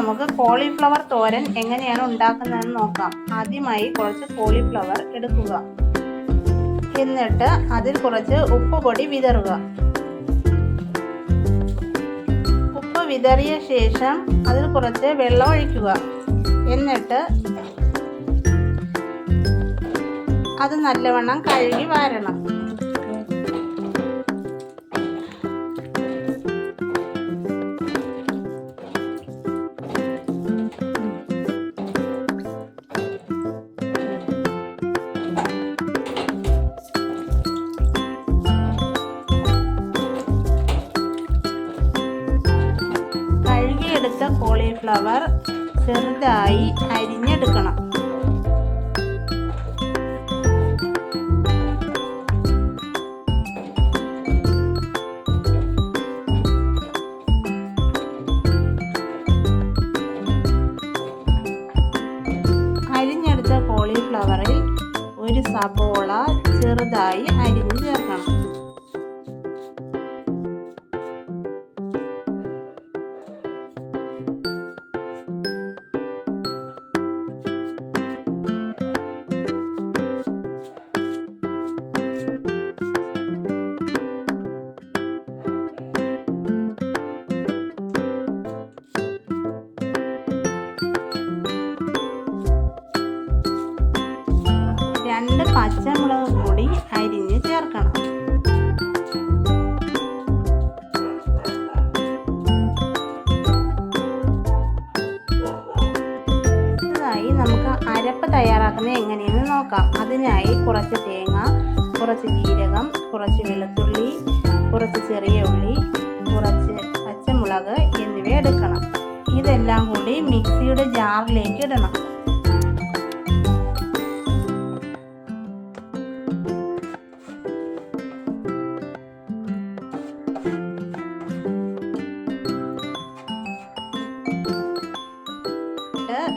നമുക്ക് കോളിഫ്ലവർ തോരൻ എങ്ങനെയാണ് ഉണ്ടാക്കുന്നതെന്ന് നോക്കാം. ആദ്യമായി കുറച്ച് കോളിഫ്ലവർ എടുക്കുക. എന്നിട്ട് അതിൽ കുറച്ച് ഉപ്പ് പൊടി വിതറുക. ഉപ്പ് വിതറിയ ശേഷം അതിൽ കുറച്ച് വെള്ളം ഒഴിക്കുക. എന്നിട്ട് അത് നല്ലവണ്ണം കഴുകി വാരണം. കഴുകിയെടുത്ത കോളിഫ്ലവർ ചെറുതായി അരിഞ്ഞെടുക്കണം. അരിഞ്ഞെടുത്ത കോളിഫ്ലവറിൽ ഒരു സബോള ചെറുതായി അരിഞ്ഞു ചേർക്കണം. രണ്ട് പച്ചമുളക് കൂടി അരിഞ്ഞ് ചേർക്കണം. അടുത്തതായി നമുക്ക് അരപ്പ് തയ്യാറാക്കുന്നത് എങ്ങനെയെന്ന് നോക്കാം. അതിനായി കുറച്ച് തേങ്ങ, കുറച്ച് ജീരകം, കുറച്ച് വെളുത്തുള്ളി, കുറച്ച് ചെറിയ ഉള്ളി, കുറച്ച് പച്ചമുളക് എന്നിവ എടുക്കണം. ഇതെല്ലാം കൂടി മിക്സിയുടെ ജാറിലേക്ക് ഇടണം.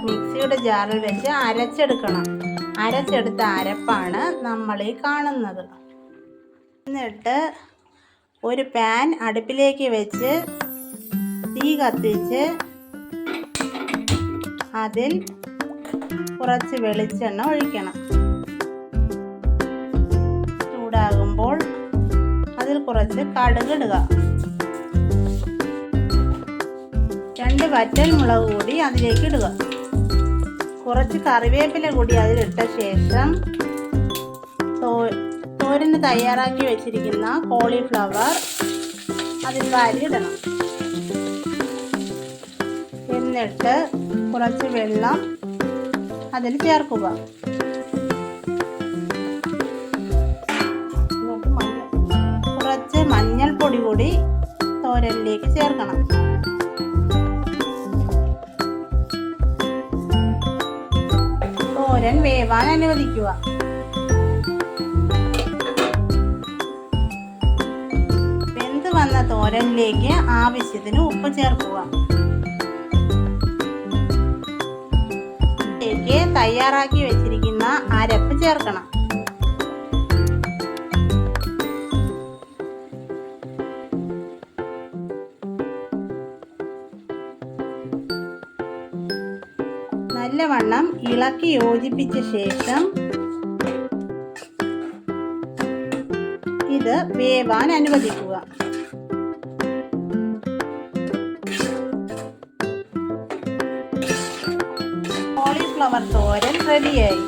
മിക്സിയുടെ ജാറിൽ വെച്ച് അരച്ചെടുക്കണം. അരച്ചെടുത്ത അരപ്പാണ് നമ്മൾ ഈ കാണുന്നത്. എന്നിട്ട് ഒരു പാൻ അടുപ്പിലേക്ക് വെച്ച് തീ കത്തിച്ച് അതിൽ കുറച്ച് വെളിച്ചെണ്ണ ഒഴിക്കണം. ചൂടാകുമ്പോൾ അതിൽ കുറച്ച് കടുക് ഇടുക. 2 വറ്റൽമുളക് കൂടി അതിലേക്ക് ഇടുക. കുറച്ച് കറിവേപ്പില കൂടി അതിലിട്ട ശേഷം തോരന് തയ്യാറാക്കി വെച്ചിരിക്കുന്ന കോളിഫ്ലവർ അതിൽ വാരിയിടണം. എന്നിട്ട് കുറച്ച് വെള്ളം അതിൽ ചേർക്കുക. കുറച്ച് മഞ്ഞൾപ്പൊടി കൂടി തോരനിലേക്ക് ചേർക്കണം. തോരൻ വേവാൻ അനുവദിക്കുക. വെന്ത് വന്ന തോരനിലേക്ക് ആവശ്യത്തിന് ഉപ്പ് ചേർക്കുക. ഇതിലേക്ക് തയ്യാറാക്കി വെച്ചിരിക്കുന്ന അരപ്പ് ചേർക്കണം. നല്ലവണ്ണം ഇളക്കി യോജിപ്പിച്ച ശേഷം ഇത് വേവാൻ അനുവദിക്കുക. കോളിഫ്ലവർ തോരൻ റെഡിയായി.